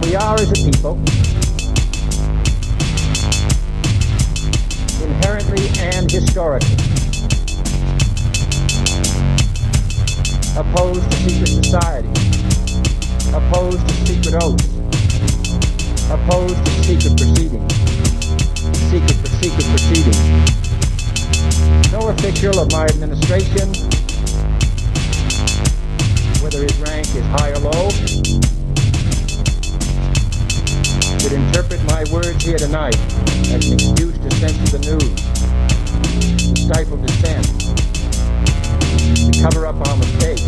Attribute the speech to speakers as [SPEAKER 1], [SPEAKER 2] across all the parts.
[SPEAKER 1] We are, as a people, inherently and historically opposed to secret society, opposed to secret oaths, opposed to secret proceedings, secret proceedings. No official of my administration, whether his rank is high or low, should interpret my words here tonight as an excuse to censor the news, to stifle dissent, to cover up our mistakes,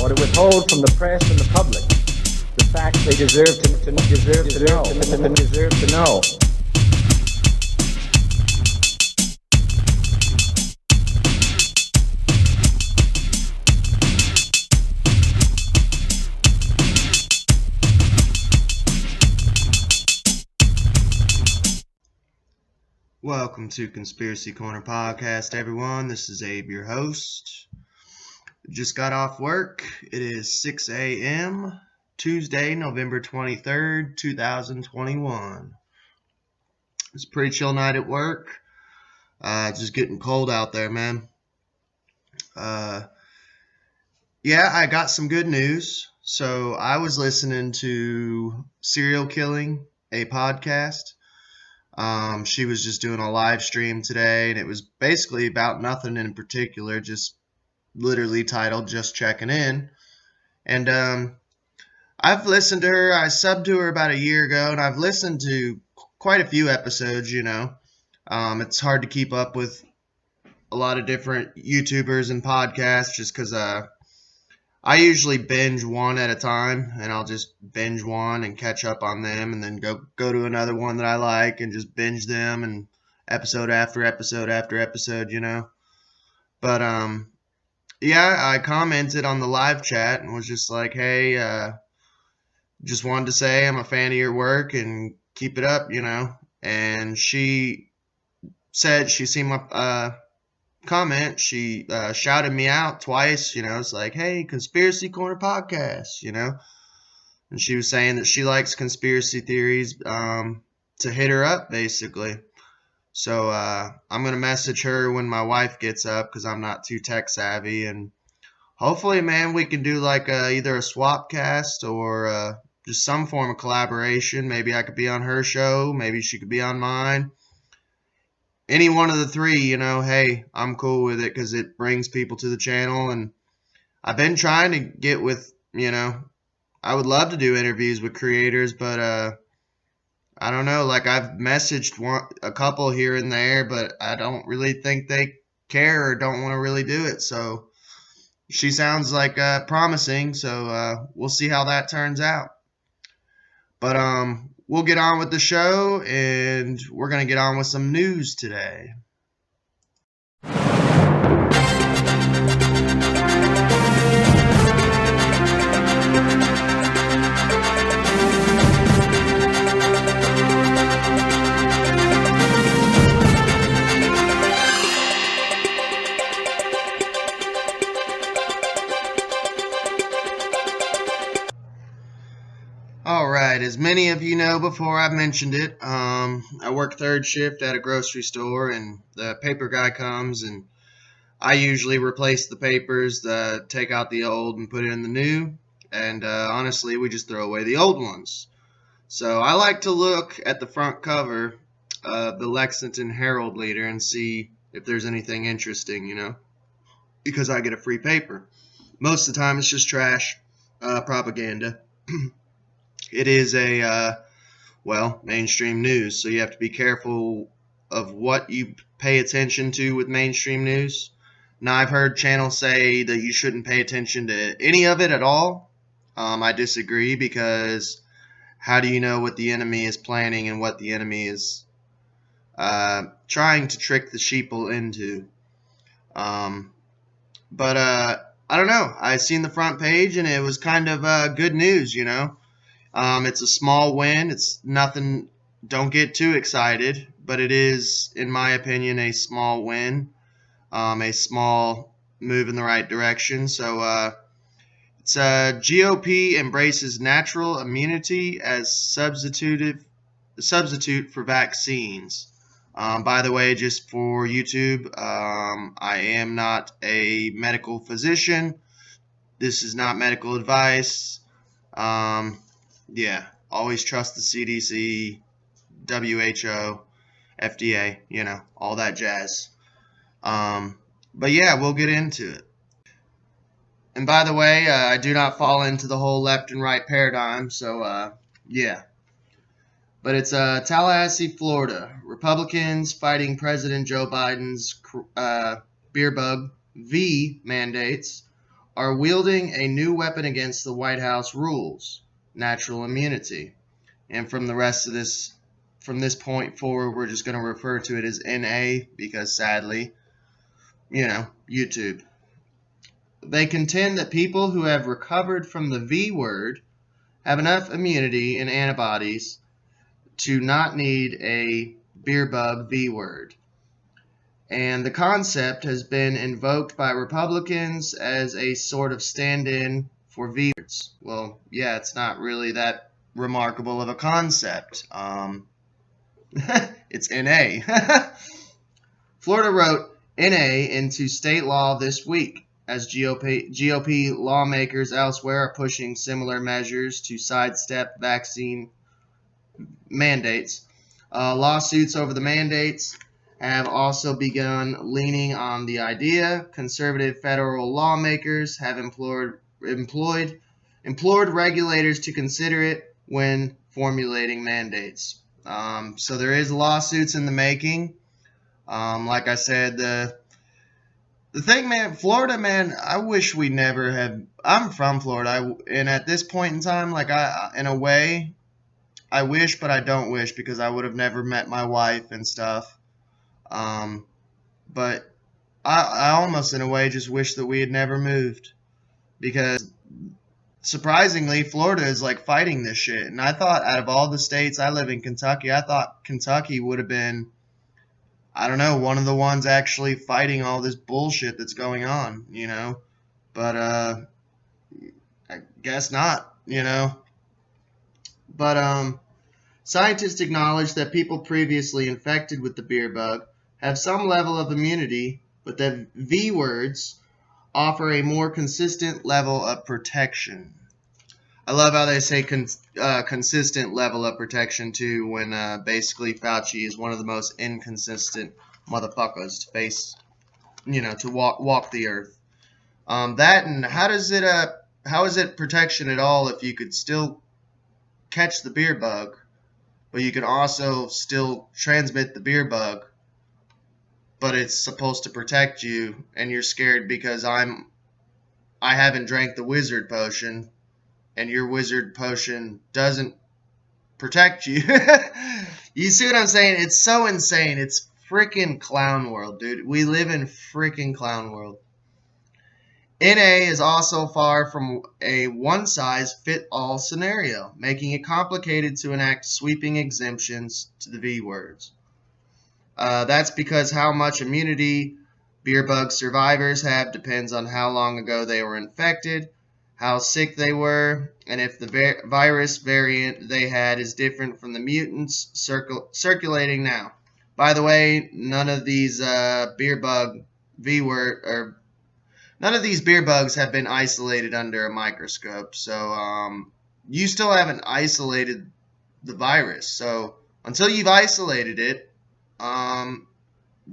[SPEAKER 1] or to withhold from the press and the public the facts they deserve to know.
[SPEAKER 2] Welcome to Conspiracy Corner Podcast, everyone. This is Abe, your host. Just got off work. It is 6 a.m., Tuesday, November 23rd, 2021. It's a pretty chill night at work. Just getting cold out there, man. Yeah, I got some good news. So I was listening to Serial Killing, a podcast. She was just doing a live stream today, and it was basically about nothing in particular, just literally titled Just Checking In. And I've listened to her. I subbed to her about a year ago, and I've listened to quite a few episodes, you know. It's hard to keep up with a lot of different YouTubers and podcasts just because I usually binge one at a time, and I'll just binge one and catch up on them, and then go to another one that I like and just binge them, and episode after episode after episode, you know. But yeah, I commented on the live chat and was just like, hey, just wanted to say I'm a fan of your work and keep it up, you know. And she said she seen my comment. She shouted me out twice, you know. It's like, hey, Conspiracy Corner Podcast, you know. And she was saying that she likes conspiracy theories, to hit her up, basically. So I'm going to message her when my wife gets up because I'm not too tech savvy. And hopefully, man, we can do like either a swap cast or just some form of collaboration. Maybe I could be on her show. Maybe she could be on mine. Any one of the three, you know, hey, I'm cool with it because it brings people to the channel. And I've been trying to get with, you know, I would love to do interviews with creators, but I don't know. Like, I've messaged a couple here and there, but I don't really think they care or don't want to really do it. So she sounds like promising. So we'll see how that turns out. But we'll get on with the show, and we're going to get on with some news today. Alright, as many of you know before I've mentioned it, I work third shift at a grocery store, and the paper guy comes, and I usually replace the papers, take out the old and put in the new, and honestly, we just throw away the old ones. So I like to look at the front cover of the Lexington Herald Leader and see if there's anything interesting, you know, because I get a free paper. Most of the time it's just trash, propaganda. It is mainstream news, so you have to be careful of what you pay attention to with mainstream news. Now, I've heard channels say that you shouldn't pay attention to any of it at all. I disagree, because how do you know what the enemy is planning and what the enemy is trying to trick the sheeple into? But I don't know. I seen the front page, and it was kind of good news, you know. It's a small win. It's nothing. Don't get too excited, but it is, in my opinion, a small win, a small move in the right direction. So It's GOP embraces natural immunity as substitute for vaccines. By the way, just for YouTube, I am not a medical physician. This is not medical advice. Yeah, always trust the CDC, WHO, FDA, all that jazz. But yeah, we'll get into it. And by the way, I do not fall into the whole left and right paradigm, so yeah. But it's Tallahassee, Florida. Republicans fighting President Joe Biden's beer bug V mandates are wielding a new weapon against the White House rules, natural immunity. And from this point forward, we're just going to refer to it as NA because sadly, YouTube. They contend that people who have recovered from the V word have enough immunity and antibodies to not need a beer bug V word. And the concept has been invoked by Republicans as a sort of stand-in for V words. Well, yeah, it's not really that remarkable of a concept. It's NA. Florida wrote NA into state law this week, as GOP lawmakers elsewhere are pushing similar measures to sidestep vaccine mandates. Lawsuits over the mandates have also begun leaning on the idea. Conservative federal lawmakers have implored regulators to consider it when formulating mandates. So there is lawsuits in the making. Like I said, the thing, man, Florida, man, I wish we never had. I'm from Florida, and at this point in time, like in a way, I wish, but I don't wish because I would have never met my wife and stuff. But I almost, in a way, just wish that we had never moved because surprisingly, Florida is like fighting this shit. And I thought out of all the states, I live in Kentucky, I thought Kentucky would have been, I don't know, one of the ones actually fighting all this bullshit that's going on, But I guess not, But scientists acknowledge that people previously infected with the beer bug have some level of immunity, but that V words offer a more consistent level of protection. I love how they say consistent level of protection too, when basically Fauci is one of the most inconsistent motherfuckers to face, to walk the earth. That and how is it protection at all if you could still catch the beer bug, but you can also still transmit the beer bug, but it's supposed to protect you, and you're scared because I haven't drank the wizard potion, and your wizard potion doesn't protect you. You see what I'm saying? It's so insane. It's freaking clown world, dude. We live in freaking clown world. NA is also far from a one-size-fit-all scenario, making it complicated to enact sweeping exemptions to the V words. That's because how much immunity beer bug survivors have depends on how long ago they were infected, how sick they were, and if the virus variant they had is different from the mutants circulating now. By the way, none of these beer bugs have been isolated under a microscope, so you still haven't isolated the virus. So until you've isolated it,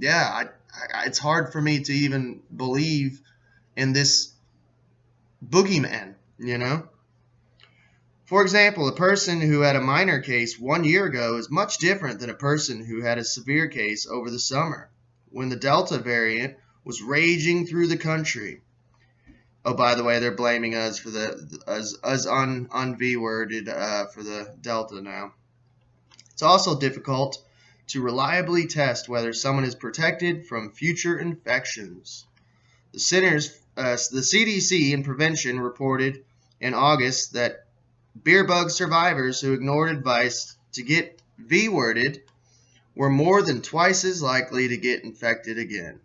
[SPEAKER 2] it's hard for me to even believe in this boogeyman, For example, a person who had a minor case 1 year ago is much different than a person who had a severe case over the summer, when the Delta variant was raging through the country. Oh, by the way, they're blaming us for us un-V-worded for the Delta now. It's also difficult to reliably test whether someone is protected from future infections. The CDC and Prevention reported in August that beer bug survivors who ignored advice to get V-worded were more than twice as likely to get infected again.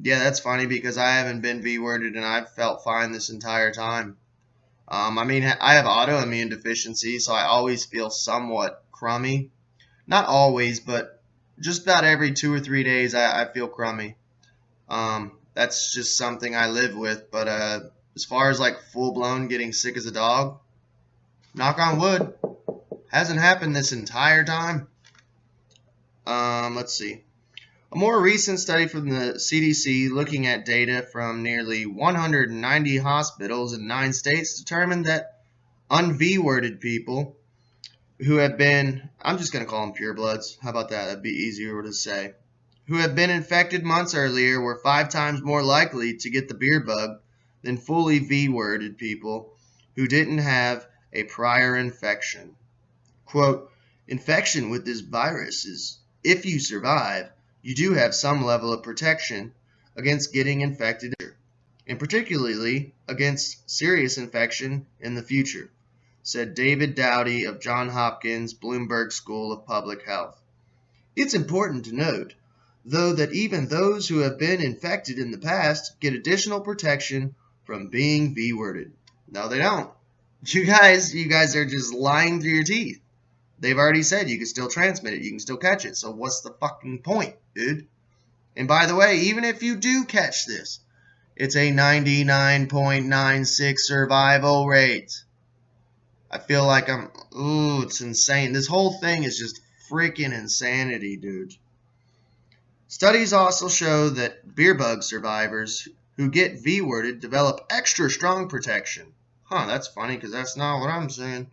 [SPEAKER 2] Yeah, that's funny because I haven't been V-worded and I've felt fine this entire time. I mean, I have autoimmune deficiency, so I always feel somewhat crummy. Not always, but just about every 2 or 3 days, I feel crummy. That's just something I live with. But as far as like full blown getting sick as a dog, knock on wood, hasn't happened this entire time. Let's see. A more recent study from the CDC looking at data from nearly 190 hospitals in 9 states determined that un-V-worded people who have been, I'm just going to call them purebloods. How about that? That'd be easier to say. Who have been infected months earlier were 5 times more likely to get the beer bug than fully V-worded people who didn't have a prior infection. Quote, infection with this virus is, if you survive, you do have some level of protection against getting infected, and particularly against serious infection in the future, said David Dowdy of Johns Hopkins Bloomberg School of Public Health. It's important to note, though, that even those who have been infected in the past get additional protection from being V-worded. No, they don't. You guys are just lying through your teeth. They've already said you can still transmit it, you can still catch it, so what's the fucking point, dude? And by the way, even if you do catch this, it's a 99.96 survival rate. I feel like it's insane. This whole thing is just freaking insanity, dude. Studies also show that beer bug survivors who get V-worded develop extra strong protection. That's funny because that's not what I'm saying.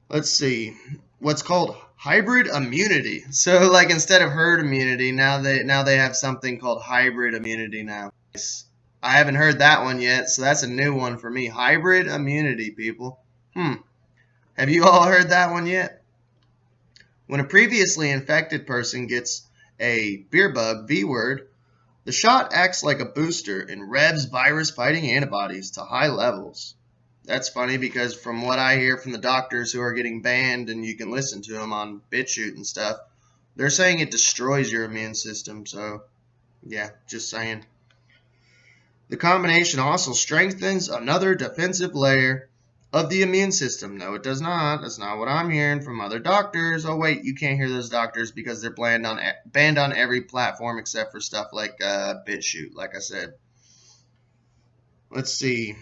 [SPEAKER 2] Let's see. What's called hybrid immunity. So like instead of herd immunity, now they have something called hybrid immunity now. I haven't heard that one yet, so that's a new one for me. Hybrid immunity, people. Have you all heard that one yet? When a previously infected person gets a beer bug V-word, the shot acts like a booster and revs virus-fighting antibodies to high levels. That's funny because from what I hear from the doctors who are getting banned, and you can listen to them on BitChute and stuff, they're saying it destroys your immune system. So, yeah, just saying. The combination also strengthens another defensive layer of the immune system. No, it does not. That's not what I'm hearing from other doctors. Oh, wait, you can't hear those doctors because they're banned on every platform except for stuff like BitChute, like I said. Let's see.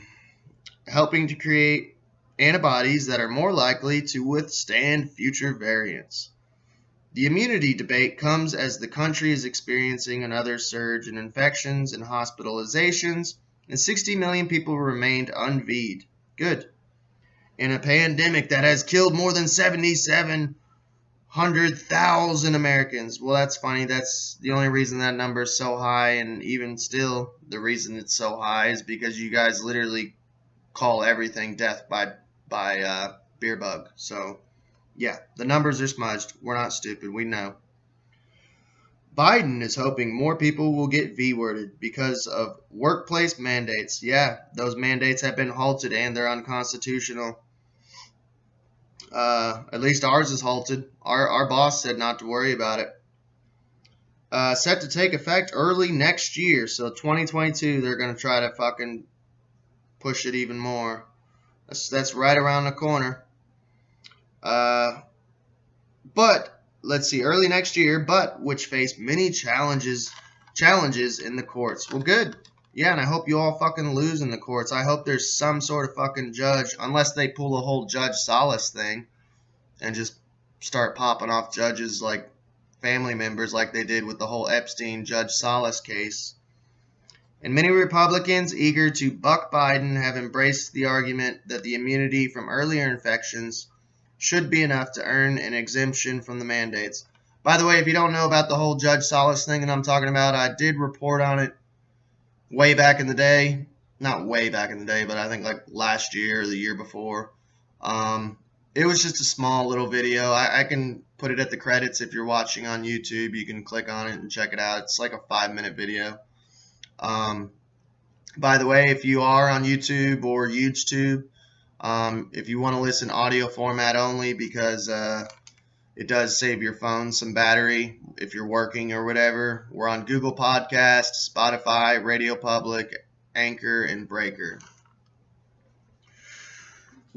[SPEAKER 2] Helping to create antibodies that are more likely to withstand future variants. The immunity debate comes as the country is experiencing another surge in infections and hospitalizations, and 60 million people remained unV'd. Good. In a pandemic that has killed more than 7,700,000 Americans. Well, that's funny. That's the only reason that number is so high, and even still, the reason it's so high is because you guys literally call everything death by beer bug. So, yeah, the numbers are smudged. We're not stupid. We know. Biden is hoping more people will get V-worded because of workplace mandates. Yeah, those mandates have been halted and they're unconstitutional. At least ours is halted. Our boss said not to worry about it. Set to take effect early next year. So 2022, they're going to try to fucking push it even more. That's right around the corner. But let's see, early next year, but which face many challenges in the courts. Well, good. Yeah, and I hope you all fucking lose in the courts. I hope there's some sort of fucking judge, unless they pull a whole Judge Solace thing and just start popping off judges like family members like they did with the whole Epstein Judge Solace case. And many Republicans eager to buck Biden have embraced the argument that the immunity from earlier infections should be enough to earn an exemption from the mandates. By the way, if you don't know about the whole Judge Solace thing that I'm talking about, I did report on it way back in the day. Not way back in the day, but I think like last year or the year before. It was just a small little video. I can put it at the credits if you're watching on YouTube. You can click on it and check it out. It's like a 5-minute video. By the way, if you are on YouTube or YouTube, if you want to listen audio format only, because it does save your phone some battery if you're working or whatever, we're on Google Podcasts, Spotify, Radio Public, Anchor, and Breaker.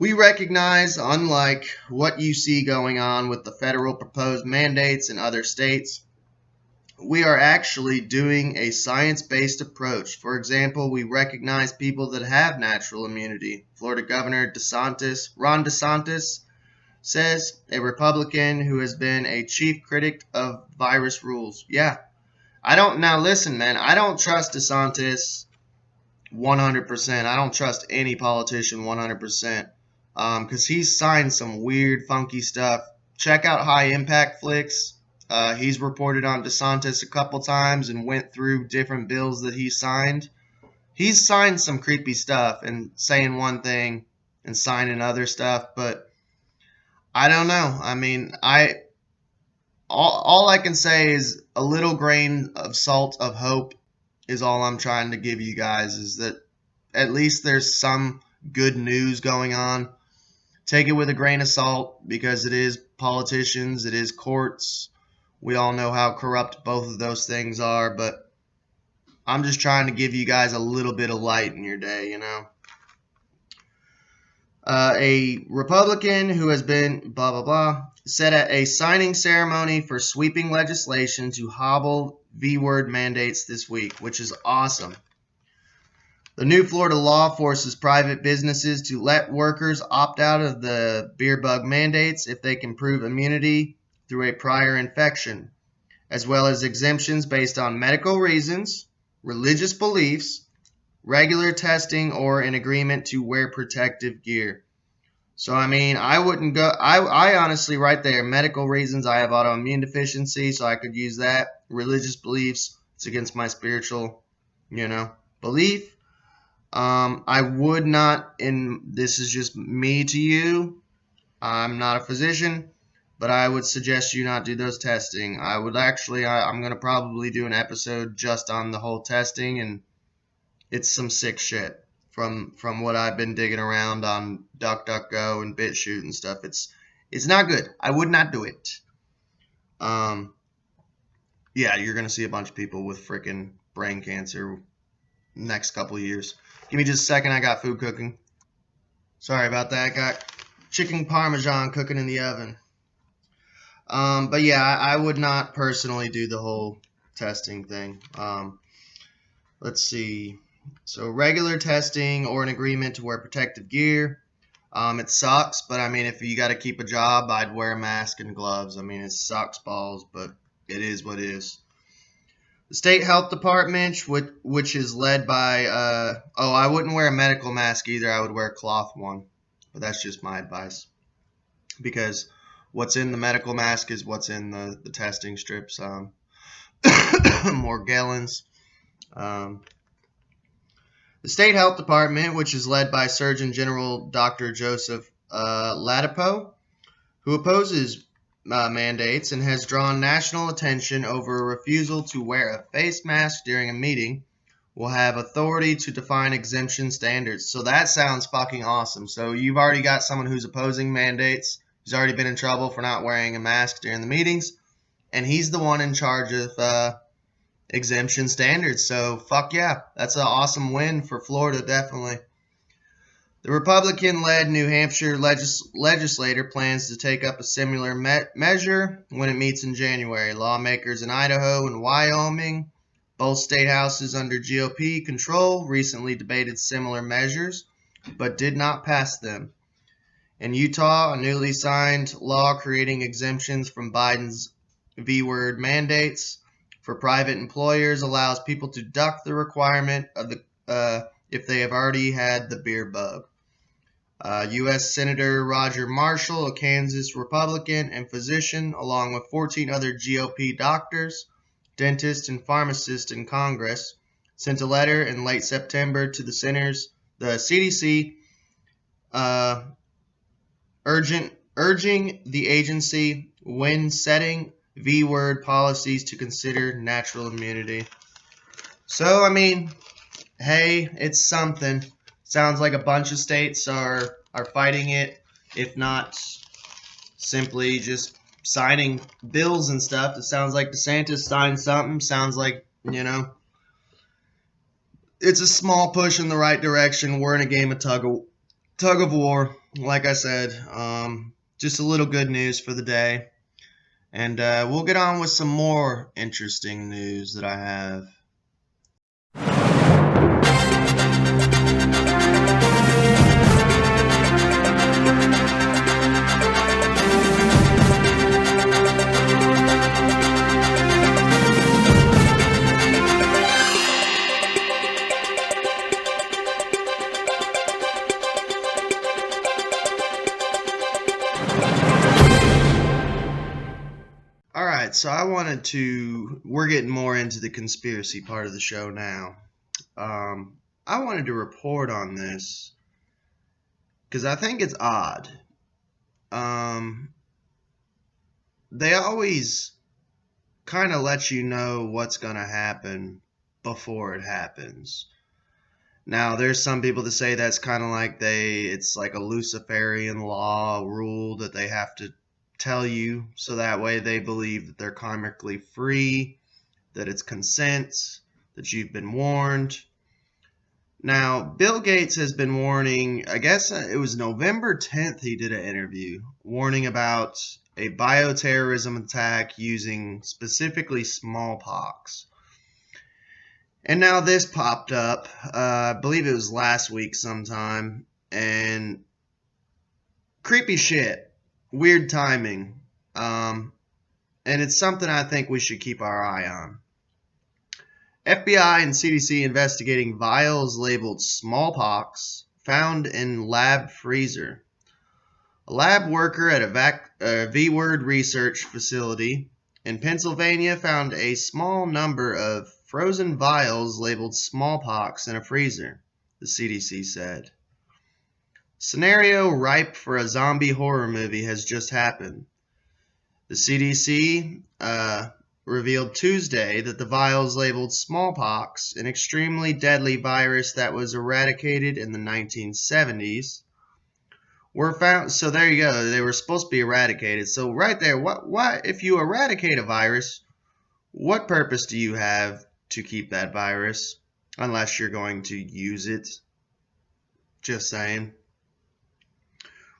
[SPEAKER 2] We recognize, unlike what you see going on with the federal proposed mandates in other states, we are actually doing a science-based approach. For example, we recognize people that have natural immunity. Florida Governor Ron DeSantis, says, a Republican who has been a chief critic of virus rules. Yeah. Now listen, man, I don't trust DeSantis 100%. I don't trust any politician 100%. Because he's signed some weird, funky stuff. Check out High Impact Flicks. He's reported on DeSantis a couple times and went through different bills that he signed. He's signed some creepy stuff and saying one thing and signing other stuff, but I don't know. I mean, all I can say is a little grain of salt of hope is all I'm trying to give you guys, is that at least there's some good news going on. Take it with a grain of salt, because it is politicians, it is courts. We all know how corrupt both of those things are, but I'm just trying to give you guys a little bit of light in your day, you know. A Republican who has been blah, blah, blah, said at a signing ceremony for sweeping legislation to hobble V-word mandates this week, which is awesome. The new Florida law forces private businesses to let workers opt out of the beer bug mandates if they can prove immunity through a prior infection, as well as exemptions based on medical reasons, religious beliefs, regular testing, or an agreement to wear protective gear. So, I mean, I wouldn't go, I honestly, right there, medical reasons, I have autoimmune deficiency, so I could use that. Religious beliefs, it's against my spiritual, belief. I would not, this is just me to you, I'm not a physician, but I would suggest you not do those testing. I would actually, I'm going to probably do an episode just on the whole testing, and it's some sick shit from what I've been digging around on DuckDuckGo and BitChute and stuff. It's not good. I would not do it. Yeah, you're going to see a bunch of people with freaking brain cancer next couple of years. Give me just a second. I got food cooking. Sorry about that. Got chicken parmesan cooking in the oven. But yeah, I would not personally do the whole testing thing. Let's see. So regular testing or an agreement to wear protective gear. It sucks, but I mean, if you got to keep a job, I'd wear a mask and gloves. I mean, it sucks balls, but it is what it is. The state health department, which is led by, I wouldn't wear a medical mask either. I would wear a cloth one, but that's just my advice, because what's in the medical mask is what's in the testing strips. Morgellons. The state health department, which is led by Surgeon General Dr. Joseph Ladapo, who opposes mandates and has drawn national attention over a refusal to wear a face mask during a meeting, will have authority to define exemption standards. So that sounds fucking awesome. So you've already got someone who's opposing mandates. He's already been in trouble for not wearing a mask during the meetings, and he's the one in charge of exemption standards. So fuck yeah, that's an awesome win for Florida, definitely. The Republican-led New Hampshire legislature plans to take up a similar measure when it meets in January. Lawmakers in Idaho and Wyoming, both state houses under GOP control, recently debated similar measures, but did not pass them. In Utah, a newly signed law creating exemptions from Biden's V-word mandates for private employers allows people to duck the requirement of the if they have already had the beer bug. U.S. Senator Roger Marshall, a Kansas Republican and physician, along with 14 other GOP doctors, dentists, and pharmacists in Congress, sent a letter in late September to the CDC, urging the agency, when setting V-word policies, to consider natural immunity. So, I mean, hey, it's something. Sounds like a bunch of states are fighting it, if not simply just signing bills and stuff. It sounds like DeSantis signed something. Sounds like, it's a small push in the right direction. We're in a game of tug tug of war, like I said. Just a little good news for the day. And we'll get on with some more interesting news that I have. Alright, so we're getting more into the conspiracy part of the show now. I wanted to report on this because I think it's odd. They always kind of let you know what's going to happen before it happens. Now, there's some people that say that's kind of like it's like a Luciferian law rule that they have to tell you, so that way they believe that they're karmically free, that it's consent, that you've been warned. Now, Bill Gates has been warning, I guess it was November 10th he did an interview, warning about a bioterrorism attack using specifically smallpox. And now this popped up, I believe it was last week sometime, and creepy shit. Weird timing. And it's something I think we should keep our eye on. FBI and CDC investigating vials labeled smallpox found in lab freezer. A lab worker at a V-word research facility in Pennsylvania found a small number of frozen vials labeled smallpox in a freezer, the CDC said. Scenario ripe for a zombie horror movie has just happened. The CDC revealed Tuesday that the vials labeled smallpox, an extremely deadly virus that was eradicated in the 1970s, were found. So there you go. They were supposed to be eradicated. So right there, what if you eradicate a virus, what purpose do you have to keep that virus unless you're going to use it? Just saying.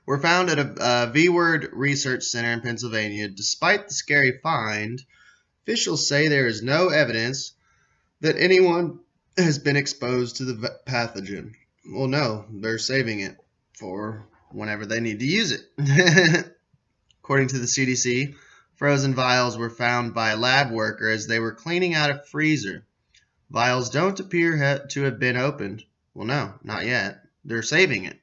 [SPEAKER 2] Were found at a V-word research center in Pennsylvania. Despite the scary find, officials say there is no evidence that anyone has been exposed to the pathogen. Well, no, they're saving it for whenever they need to use it. According to the CDC, frozen vials were found by a lab worker as they were cleaning out a freezer. Vials don't appear to have been opened. Well, no, not yet. They're saving it.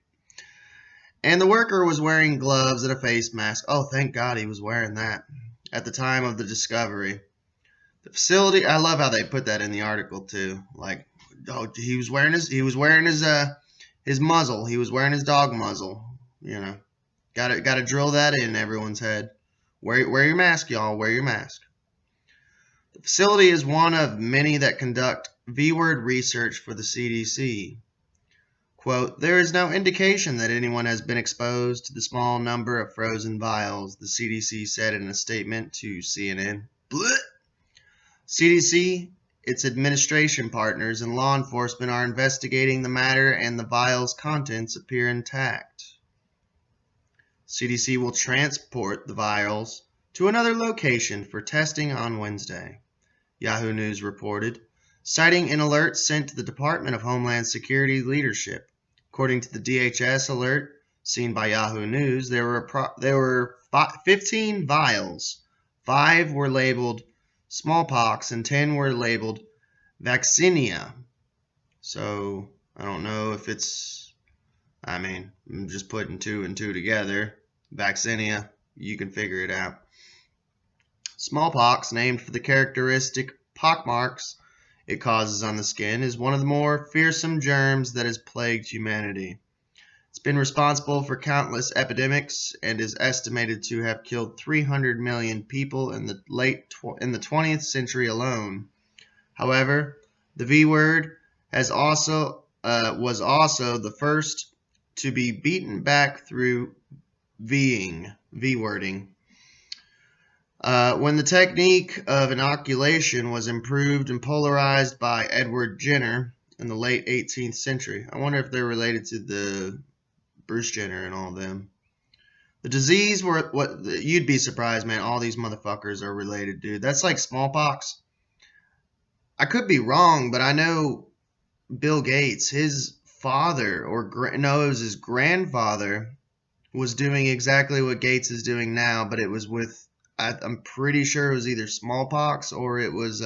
[SPEAKER 2] And the worker was wearing gloves and a face mask. Oh, thank God he was wearing that at the time of the discovery. The facility, I love how they put that in the article too. Like, oh, he was wearing his muzzle. He was wearing his dog muzzle. You know, gotta drill that in everyone's head. Wear your mask, y'all. Wear your mask. The facility is one of many that conduct V-word research for the CDC. Quote, there is no indication that anyone has been exposed to the small number of frozen vials, the CDC said in a statement to CNN. Blech. CDC, its administration partners, and law enforcement are investigating the matter, and the vial's contents appear intact. CDC will transport the vials to another location for testing on Wednesday, Yahoo News reported, citing an alert sent to the Department of Homeland Security leadership. According to the DHS alert seen by Yahoo News, there were 15 vials. 5 were labeled smallpox and 10 were labeled vaccinia. So I don't know if I'm just putting 2 and 2 together. Vaccinia, you can figure it out. Smallpox, named for the characteristic pockmarks it causes on the skin, is one of the more fearsome germs that has plagued humanity. It's been responsible for countless epidemics and is estimated to have killed 300 million people in the 20th century alone. However, the V-word was also the first to be beaten back through V-wording. When the technique of inoculation was improved and popularized by Edward Jenner in the late 18th century. I wonder if they're related to the Bruce Jenner and all them. The disease were what you'd be surprised, man. All these motherfuckers are related, dude. That's like smallpox. I could be wrong, but I know Bill Gates, his father no, it was his grandfather was doing exactly what Gates is doing now, but it was with I'm pretty sure it was either smallpox or it was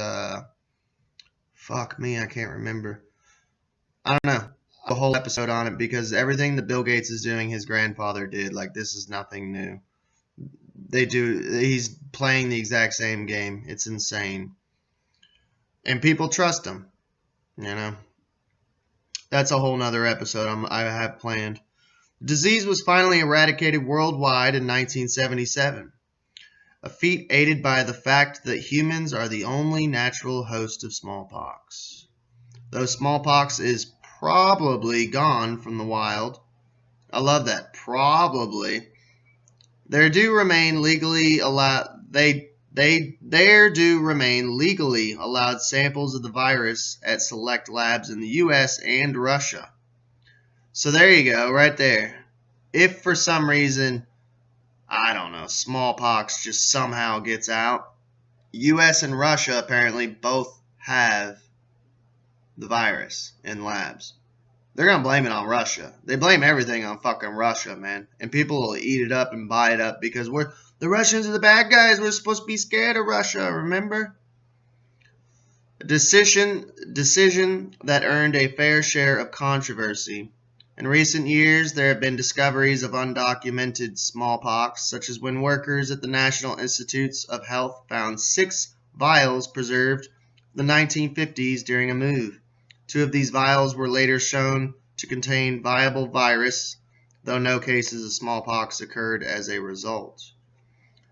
[SPEAKER 2] fuck me, I can't remember. I don't know. A whole episode on it because everything that Bill Gates is doing, his grandfather did. Like, this is nothing new. He's playing the exact same game. It's insane. And people trust him. You know? That's a whole nother episode I have planned. The disease was finally eradicated worldwide in 1977. A feat aided by the fact that humans are the only natural host of smallpox. Though smallpox is probably gone from the wild. I love that. Probably. There do remain legally allowed samples of the virus at select labs in the US and Russia. So there you go, right there. If for some reason, I don't know, smallpox just somehow gets out, US and Russia apparently both have the virus in labs. They're going to blame it on Russia. They blame everything on fucking Russia, man. And people will eat it up and buy it up because the Russians are the bad guys. We're supposed to be scared of Russia, remember? A decision that earned a fair share of controversy. In recent years, there have been discoveries of undocumented smallpox, such as when workers at the National Institutes of Health found 6 vials preserved in the 1950s during a move. 2 of these vials were later shown to contain viable virus, though no cases of smallpox occurred as a result.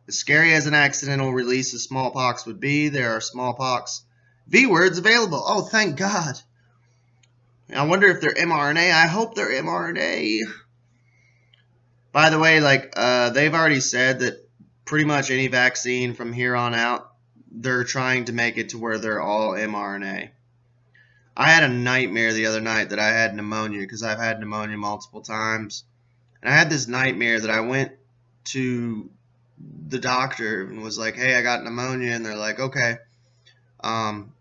[SPEAKER 2] As scary as an accidental release of smallpox would be, there are smallpox V-words available. Oh, thank God. I wonder if they're mRNA. I hope they're mRNA. By the way, they've already said that pretty much any vaccine from here on out, they're trying to make it to where they're all mRNA. I had a nightmare the other night that I had pneumonia because I've had pneumonia multiple times. And I had this nightmare that I went to the doctor and was like, hey, I got pneumonia. And they're like, okay. And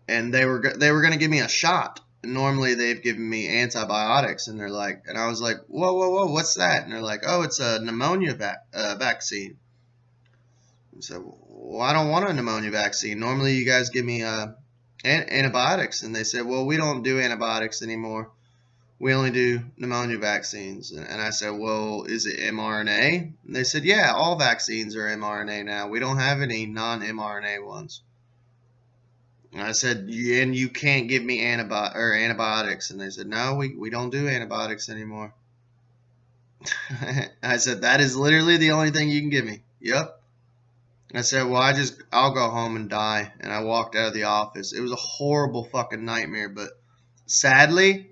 [SPEAKER 2] they were going to give me a shot. And normally they've given me antibiotics. And I was like, whoa, what's that? And they're like, oh, it's a pneumonia vaccine. I said, well, I don't want a pneumonia vaccine. Normally you guys give me antibiotics. And they said, well, we don't do antibiotics anymore. We only do pneumonia vaccines. And I said, well, is it mRNA? And they said, yeah, all vaccines are mRNA now. We don't have any non-mRNA ones. And I said, and you can't give me antibiotics. And they said, no, we don't do antibiotics anymore. I said, that is literally the only thing you can give me. Yep. I said, well, I'll go home and die. And I walked out of the office. It was a horrible fucking nightmare. But sadly,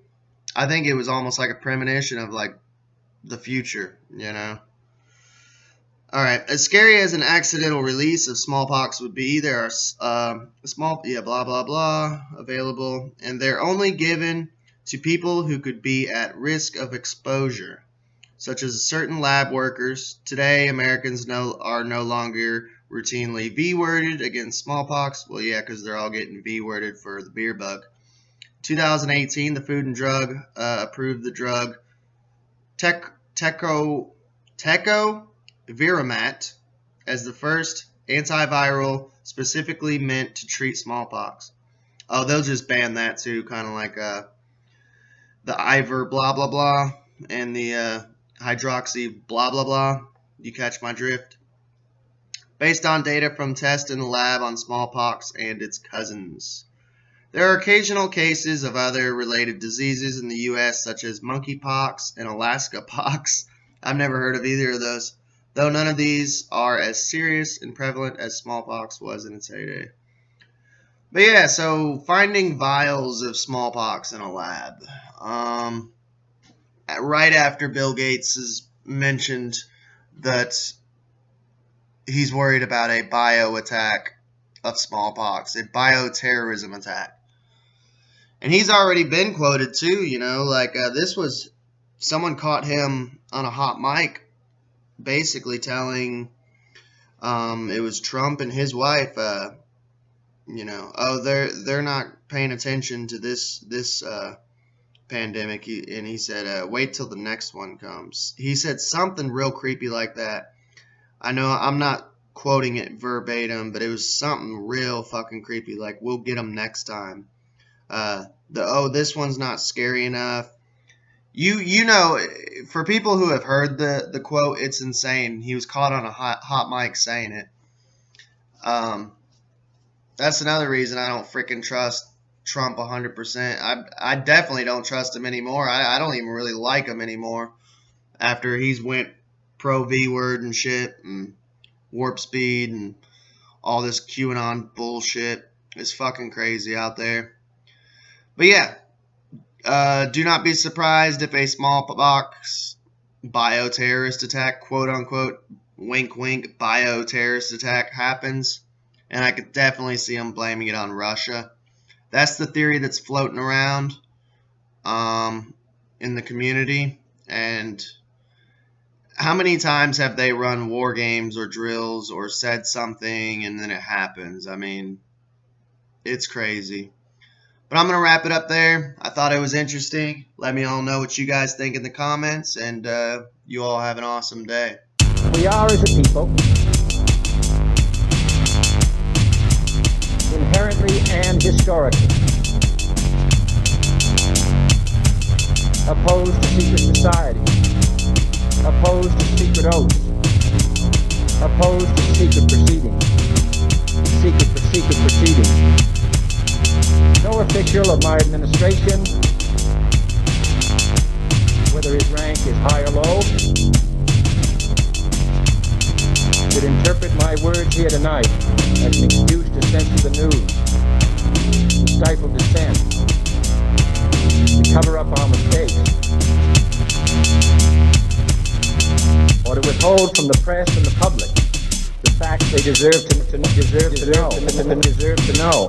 [SPEAKER 2] I think it was almost like a premonition of the future, you know. All right. As scary as an accidental release of smallpox would be, there are blah, blah, blah, available. And they're only given to people who could be at risk of exposure, such as certain lab workers. Today, Americans are no longer routinely V-worded against smallpox. Well, yeah, because they're all getting V-worded for the beer bug. 2018, the Food and Drug approved the drug Tecovirimat as the first antiviral specifically meant to treat smallpox. Oh, they'll just ban that too, kind of like the Ivor blah blah blah and the hydroxy blah blah blah. You catch my drift? Based on data from tests in the lab on smallpox and its cousins. There are occasional cases of other related diseases in the U.S. such as monkeypox and Alaska pox. I've never heard of either of those, though none of these are as serious and prevalent as smallpox was in its heyday. But yeah, so finding vials of smallpox in a lab. Right after Bill Gates has mentioned that he's worried about a bio attack of smallpox, a bioterrorism attack. And he's already been quoted too, you know, this was someone caught him on a hot mic basically telling it was Trump and his wife, oh, they're not paying attention to this pandemic. He said, wait till the next one comes. He said something real creepy like that. I know I'm not quoting it verbatim, but it was something real fucking creepy, like, we'll get them next time. This one's not scary enough. You know, for people who have heard the quote, it's insane. He was caught on a hot mic saying it. That's another reason I don't freaking trust Trump 100%. I definitely don't trust him anymore. I don't even really like him anymore after he's went pro V-word and shit and warp speed and all this QAnon bullshit. It's fucking crazy out there. But yeah, do not be surprised if a smallpox bioterrorist attack, quote unquote, wink wink, bioterrorist attack happens. And I could definitely see them blaming it on Russia. That's the theory that's floating around in the community. And how many times have they run war games or drills or said something and then it happens? I mean, it's crazy. But I'm going to wrap it up there. I thought it was interesting. Let me all know what you guys think in the comments. And you all have an awesome day.
[SPEAKER 1] We are, as a people, inherently and historically opposed to secret society, opposed to secret oaths, opposed to secret proceedings, secret proceedings. No official of my administration, whether his rank is high or low, should interpret my words here tonight as an excuse to censor the news, to stifle dissent, to cover up our mistakes, or to withhold from the press and the public the facts they deserve to know.